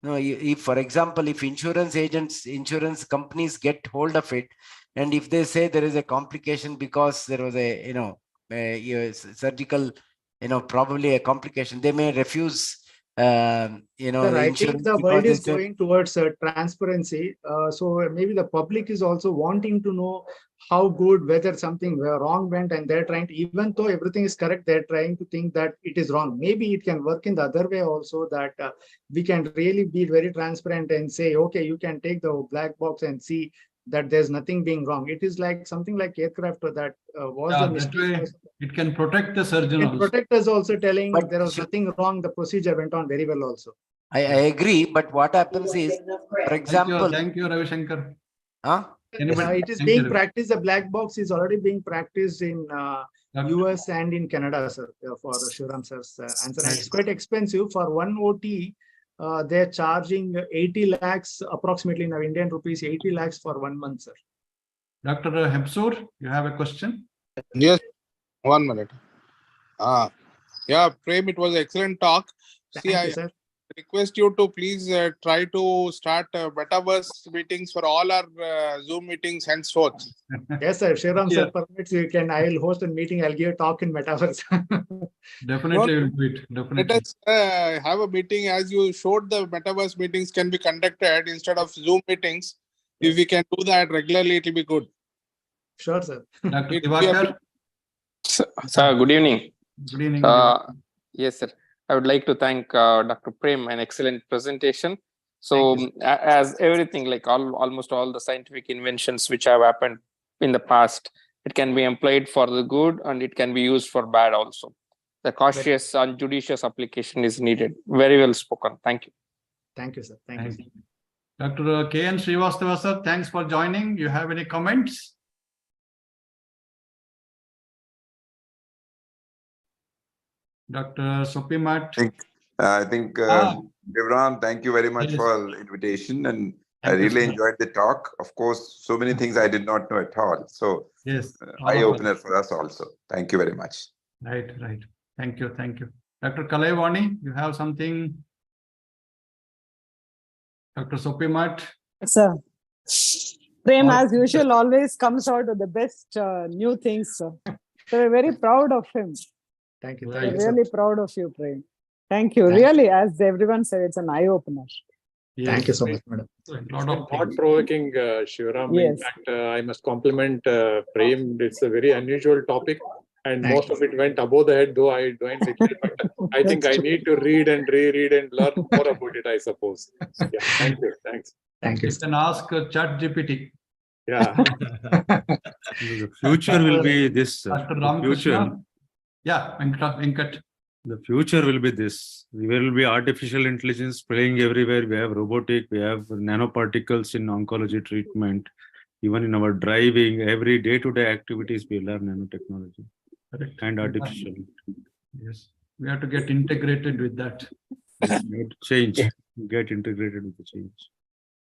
If, for example, if insurance companies get hold of it, and if they say there is a complication because there was a surgical, probably a complication, they may refuse you know, Sir, the I think insurance, the because world they is said, going towards transparency. So maybe the public is also wanting to know how good, whether something wrong went, and they're trying to, even though everything is correct, they're trying to think that it is wrong. Maybe it can work in the other way also, that we can really be very transparent and say, okay, you can take the black box and see that there's nothing being wrong. It is like something like aircraft that was Yeah, the that mistake. way it can protect the surgeon It also. protect us also, telling But there was nothing wrong. The procedure went on very well also. I agree, but what happens is, for example, Thank you, Ravi Shankar. huh? Anybody? It is Thank being you. practiced. The black box is already being practiced in Dr. US and in Canada, sir, for Shivaram sir's answer. And Right. it's quite expensive. For one OT, they're charging 80 lakhs, approximately in Indian rupees, 80 lakhs for 1 month, sir. Dr. Hepsur, you have a question? Yes, 1 minute. Yeah, Prem, it was an excellent talk. See, Thank I you, sir. request you to please try to start metaverse meetings for all our Zoom meetings henceforth. Yes, sir. Shivaram Yeah. sir permits, you can. I will host a meeting. I'll give a talk in metaverse. Definitely will do it. Let Definitely. us have a meeting as you showed. The metaverse meetings can be conducted instead of Zoom meetings. If we can do that regularly, it will be good. Sure, sir. Dr. It will be a Divakar, Sir, good evening. good evening. Yes, sir. I would like to thank Dr. Prem, an excellent presentation. So, Thank you, as everything, like almost all the scientific inventions which have happened in the past, it can be employed for the good and it can be used for bad also. The cautious and judicious application is needed. Very well spoken. Thank you. Thank you, sir. Thank you, sir. Dr. K.N. Srivastava, sir, thanks for joining. You have any comments? Dr. Sopimat. I think Devran, thank you very much Yes. for the invitation, and I Thank you, really sir. enjoyed the talk. Of course, so many things I did not know at all. So, Yes. all eye of us. opener for us also. Thank you very much. Right, right. Thank you, thank you. Dr. Kalaivani, you have something? Dr. Sopimat? Sir, Prem, All- as usual, always comes out with the best new things, sir. So we're very proud of him. Thank you. Right. Thank We're you, sir. really proud of you, Prem. Thank you. Thank Really, as everyone said, it's an eye-opener. Thank you so much, madam. Lot of things. Thought-provoking, Shivaram. In Yes. fact, I must compliment Prem. It's a very unusual topic, and Thank most of it went above the head, though I joined little. But I think I need to read and reread and learn more about it, I suppose. Yeah, thank you. Thanks. Thank you, You sir. can ask ChatGPT. Yeah. The future will be this. Dr. The future, Ramakrishna. Yeah, Venkat. the future will be this. There will be artificial intelligence playing everywhere. We have robotic, we have nanoparticles in oncology treatment, even in our driving, every day-to-day activities we learn nanotechnology Correct. and artificial. Yes, we have to get integrated with that. We have to change, get integrated with the change.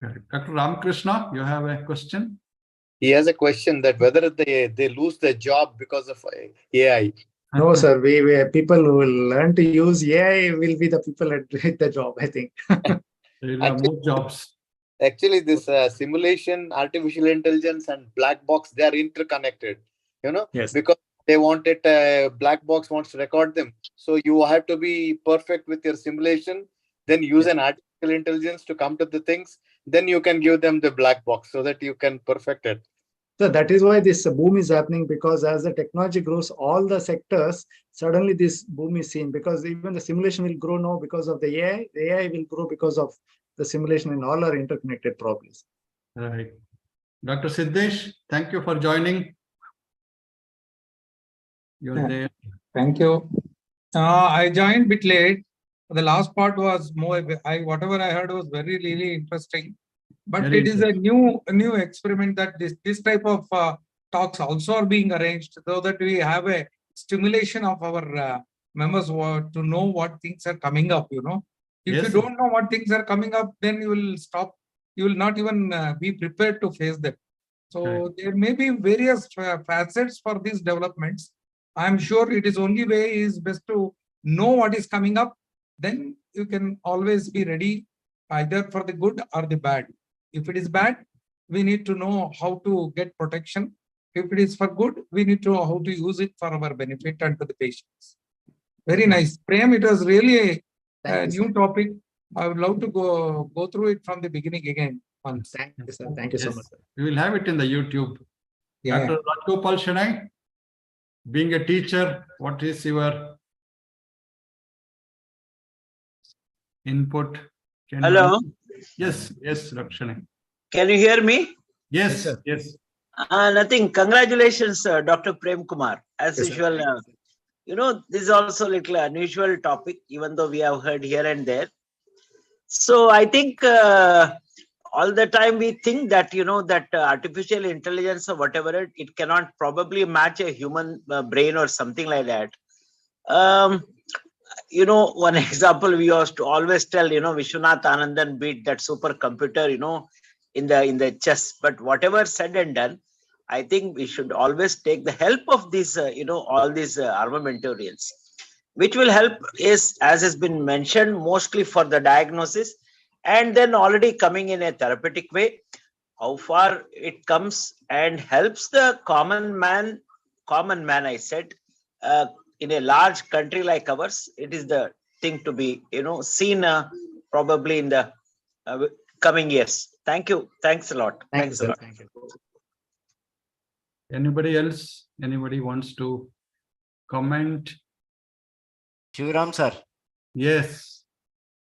Correct. Dr. Ramakrishna, you have a question? He has a question that whether they lose their job because of AI. No, sir. We people who will learn to use AI will be the people at the job, I think. There are more jobs. Actually, this simulation, artificial intelligence, and black box, they are interconnected. Yes. Because they want it, black box wants to record them. So you have to be perfect with your simulation, then use an artificial intelligence to come to the things. Then you can give them the black box so that you can perfect it. So that is why this boom is happening, because as the technology grows, all the sectors, suddenly this boom is seen, because even the simulation will grow now because of the AI. The AI will grow because of the simulation, and all are interconnected problems. Right. Dr. Siddesh, thank you for joining. You're Yeah. there. Thank you. I joined a bit late. The last part was more, whatever I heard was very, really interesting. But Very it is a new experiment that this type of talks also are being arranged so that we have a stimulation of our members to know what things are coming up, If Yes. you don't know what things are coming up, then you will stop. You will not even be prepared to face them. So there may be various facets for these developments. I'm sure it is only way is best to know what is coming up. Then you can always be ready either for the good or the bad. If it is bad, we need to know how to get protection. If it is for good, we need to know how to use it for our benefit and to the patients. Very nice. Prem, it was really Thank you, new topic. I would love to go through it from the beginning again once. Thank you, sir. Thank you so Yes, much, sir. we will have it in the YouTube. Yeah. Dr. Rajgopal Shanai, being a teacher, what is your input? Can you- Hello, Yes, Dr. Shanai. can you hear me? Yes, sir. yes. Nothing. Congratulations, Dr. Prem Kumar. As Yes, sir. usual, this is also a little unusual topic, even though we have heard here and there. So I think all the time we think that, that artificial intelligence or whatever, it cannot probably match a human brain or something like that. One example we used to always tell, Vishwanath Anandan beat that supercomputer, in the chess. But whatever said and done, I think we should always take the help of these, all these armamentarians, which will help is, as has been mentioned, mostly for the diagnosis, and then already coming in a therapeutic way. How far it comes and helps the common man, I said, in a large country like ours, it is the thing to be, seen probably in the coming years. Thank you. Thanks a lot. Thank you, Thanks a sir. lot. Thank you. Anybody else? Anybody wants to comment? Shivram sir. Yes.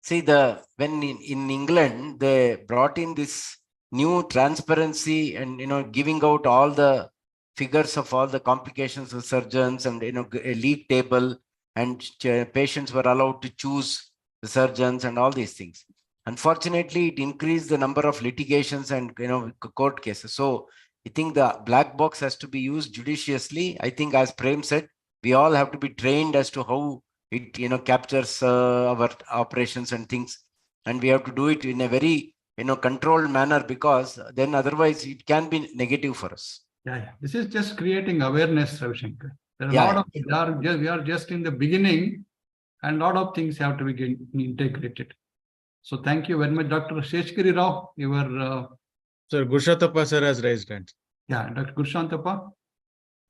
See, when in England they brought in this new transparency and giving out all the figures of all the complications of surgeons and a league table, and patients were allowed to choose the surgeons and all these things. Unfortunately, it increased the number of litigations and court cases. So I think the black box has to be used judiciously. I think, as Prem said, we all have to be trained as to how it captures our operations and things, and we have to do it in a very controlled manner, because then otherwise it can be negative for us. Yeah. This is just creating awareness, Ravi Shankar. There are Yeah, a lot of we are just in the beginning, and a lot of things have to be integrated. So thank you very much, Dr. Sheshgiri Rao. Sir, Gurshantappa sir has raised hand. Yeah, Dr. Gurshantappa,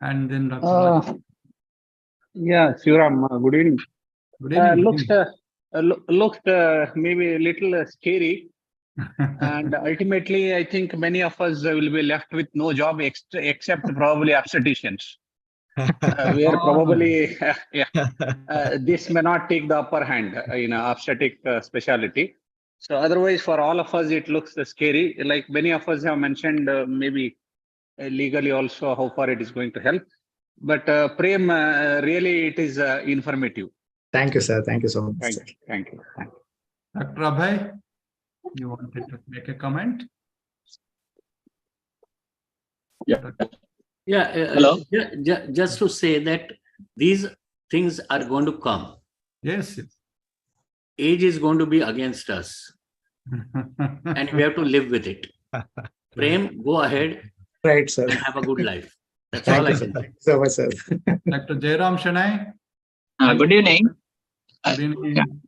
and then Dr. Yeah, Shivram, good evening. Good evening. Looks maybe a little scary. And ultimately, I think many of us will be left with no job except probably obstetricians. We are probably, this may not take the upper hand in obstetric specialty. So otherwise, for all of us, it looks scary. Like many of us have mentioned, maybe legally also how far it is going to help. But Prem, really, it is informative. Thank you, sir. Thank you so much. Thank you. Dr. Abhay, you wanted to make a comment? Yeah. Hello? Just to say that these things are going to come. Yes. Age is going to be against us. And we have to live with it. Prem, go ahead. Right, sir. And have a good life. That's Thank all you, I sir. can say. Thank you so much, sir. Dr. Jairam Shanai. Good evening. Good evening.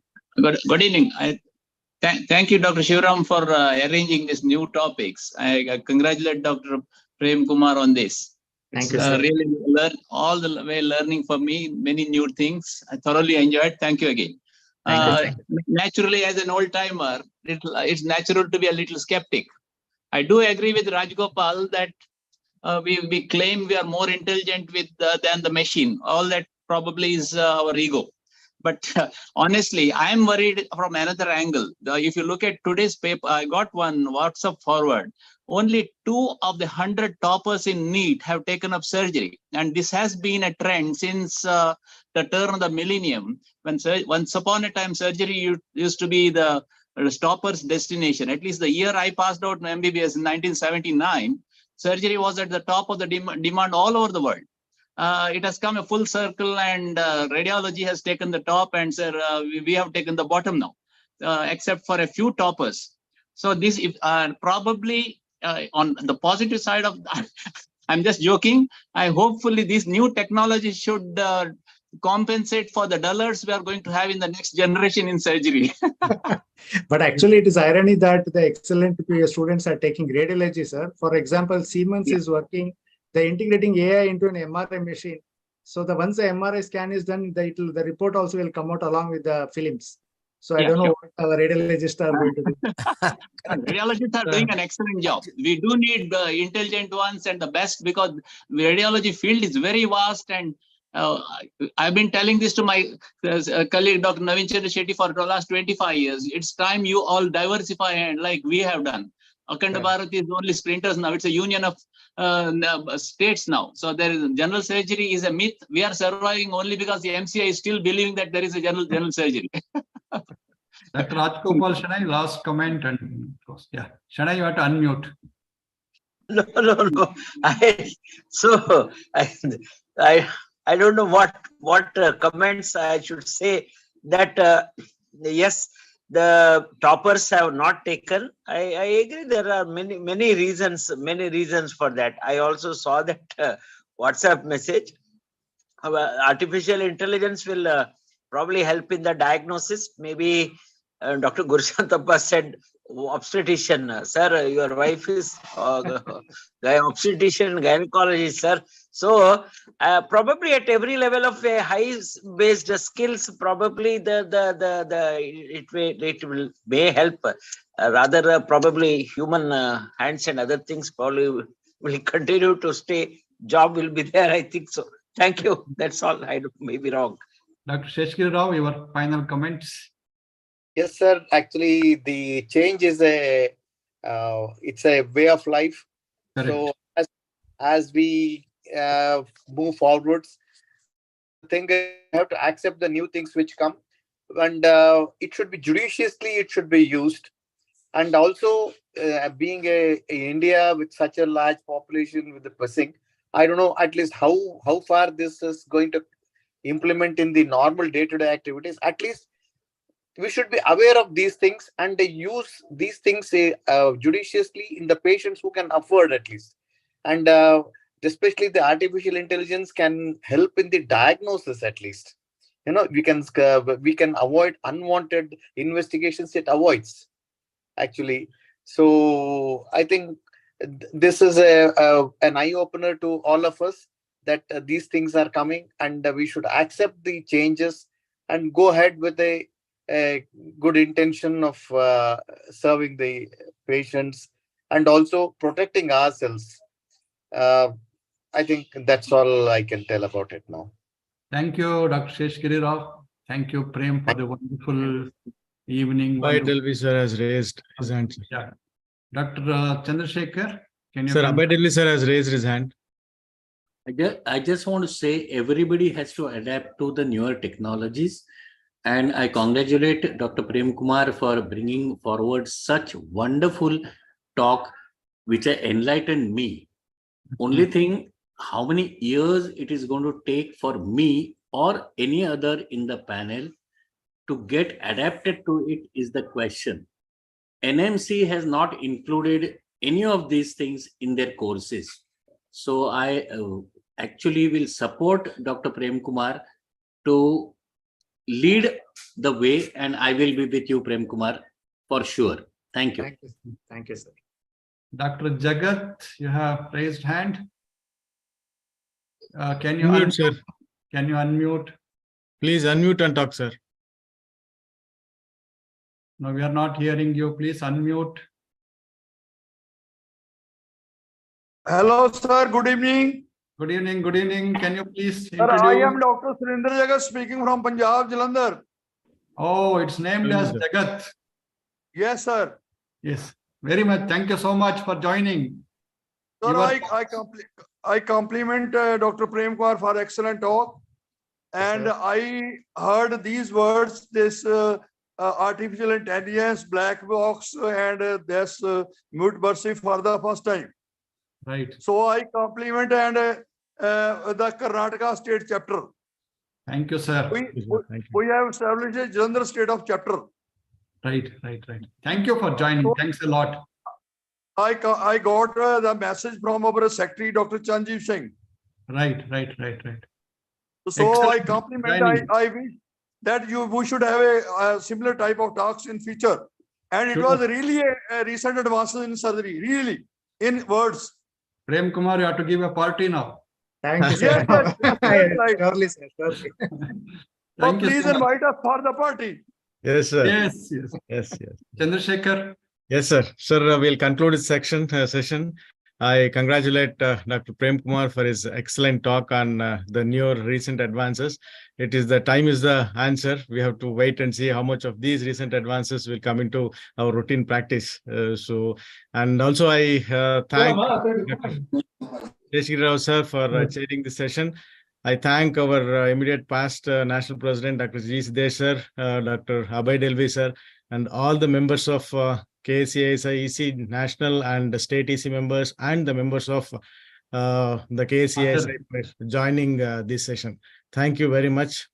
Good evening. Thank you, Dr. Shivram, for arranging these new topics. I congratulate Dr. Prem Kumar on this. Thank you, sir. Really all the way learning for me, many new things. I thoroughly enjoyed. Thank you again. Thank you. Naturally, as an old timer, it's natural to be a little skeptic. I do agree with Rajgopal that we claim we are more intelligent than the machine. All that probably is our ego. But honestly, I am worried from another angle. If you look at today's paper, I got one WhatsApp forward. Only 2 of the 100 toppers in NEET have taken up surgery. And this has been a trend since the turn of the millennium. Once upon a time, surgery used to be the topper's destination. At least the year I passed out in MBBS in 1979, surgery was at the top of the demand all over the world. It has come a full circle, and radiology has taken the top, and sir, we have taken the bottom now, except for a few toppers. So this probably on the positive side of that, I'm just joking. Hopefully these new technologies should compensate for the dullers we are going to have in the next generation in surgery. But actually, it is irony that the excellent students are taking radiology, sir. For example, Siemens is working. They're integrating AI into an MRI machine. So once the MRI scan is done, the report also will come out along with the films. So I Yeah, don't know sure. what our radiologists are going to do. Radiologists are doing an excellent job. We do need the intelligent ones and the best, because the radiology field is very vast. And I've been telling this to my colleague, Dr. Naveen Chandra Shetty, for the last 25 years. It's time you all diversify, and like we have done. Akhanda Bharat is only sprinters now. It's a union of states now. So there is general surgery is a myth. We are surviving only because the MCI is still believing that there is a general surgery. Dr. Rajgopal, Shana, last comment and close. Yeah, Shana, you have to unmute. No. I don't know what comments I should say. That yes, the toppers have not taken. I agree. There are many reasons for that. I also saw that WhatsApp message. Artificial intelligence will probably help in the diagnosis. Maybe Dr. Gurshantappa said obstetrician, sir, your wife is obstetrician, gynecologist, sir. So probably at every level of a high-based skills, probably it may help. Rather, probably human hands and other things probably will continue to stay. Job will be there, I think so. Thank you. That's all. I may be wrong. Dr. Sheshgiri Rao, your final comments. Yes, sir. Actually, the change is it's a way of life. Correct. So as we move forwards, I think we have to accept the new things which come, and it should be judiciously. It should be used, and also being a India with such a large population with the pressing, I don't know at least how far this is going to implement in the normal day-to-day activities. At least we should be aware of these things and use these things judiciously in the patients who can afford at least. And especially the artificial intelligence can help in the diagnosis at least. You know, we can avoid unwanted investigations. It avoids actually. So I think this is an eye-opener to all of us that these things are coming, and we should accept the changes and go ahead with a good intention of serving the patients and also protecting ourselves. I think that's all I can tell about it now. Thank you, Dr. Sheshgiri Rao. Thank you, Prem, for the wonderful evening. Abhay Delvi sir has raised his hand. Yeah. Dr. Chandrasekhar, can you? Sir, Abhay Delvi sir has raised his hand. I just want to say everybody has to adapt to the newer technologies. And I congratulate Dr. Prem Kumar for bringing forward such wonderful talk, which enlightened me. Only thing, how many years it is going to take for me or any other in the panel to get adapted to it is the question. NMC has not included any of these things in their courses. So I actually will support Dr. Prem Kumar to lead the way, and I will be with you, Prem Kumar, for sure. Thank you. Thank you, sir. Dr. Jagat, you have raised hand. Can you Unmute, sir. Can you unmute? Please unmute and talk, sir. No, we are not hearing you. Please unmute. Hello, sir. Good evening. Good evening. Good evening. Can you please Sir, I am Dr. Surinder Jagat speaking from Punjab, Jalandhar. Oh, it's named as Jagat. Yes, sir. Yes, very much. Thank you so much for joining. Sir, I compliment Dr. Prem Kumar for excellent talk. And I heard these words, this artificial intelligence, black box, and this mute bursary for the first time. Right. So I compliment and the Karnataka state chapter. Thank you, sir. We have established a Jalandhar state of chapter. Right. Thank you for joining. Thanks a lot. I got the message from our secretary, Dr. Chanjeev Singh. Right. So Excellent. I compliment, I wish that we should have a similar type of talks in future. And it was really a recent advances in surgery, really, in words. Prem Kumar, you have to give a party now. Thank you, sir. Yes, right. Surely, sir. Surely. So please invite us for the party. Yes, sir. Yes, yes. Yes, yes. Chandrasekhar. Yes, sir. Sir, we'll conclude this session. I congratulate Dr. Prem Kumar for his excellent talk on the newer recent advances. The time is the answer. We have to wait and see how much of these recent advances will come into our routine practice. And also I thank Dr. Sheshgiri Rao sir for chairing the session. I thank our immediate past National President, Dr. G. Siddesh sir, Dr. Abhay Delvi sir, and all the members of KSEISI EC national and state EC members and the members of the KSEISI for joining this session. Thank you very much.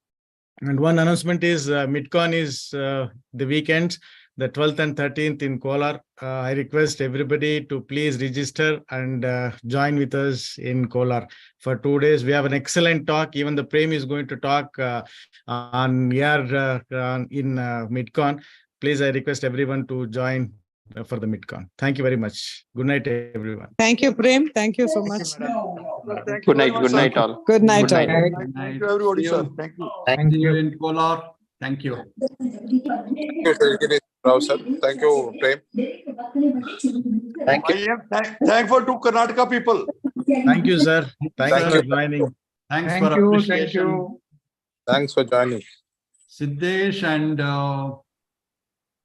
And one announcement is MidCon is the weekends, the 12th and 13th in Kolar. I request everybody to please register and join with us in Kolar for 2 days. We have an excellent talk. Even the Prem is going to talk on here in MidCon. Please, I request everyone to join for the MidCon. Thank you very much. Good night, everyone. Thank you, Prem. Thank you so much. Good night. Good night, all. Good night, all. Thank you, everybody, sir. Thank you. Thank you in Kolar. Thank you. Rao, sir. Thank you, Prem. Thank you. I am thankful to Karnataka people. Thank you, sir. Thanks Thank for you. joining. Thanks Thank for you. appreciation. Thank you. Thanks for joining. Siddesh and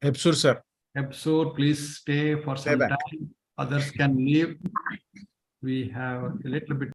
Epsur, sir. Epsur, please stay for some back. time. Others can leave. We have a little bit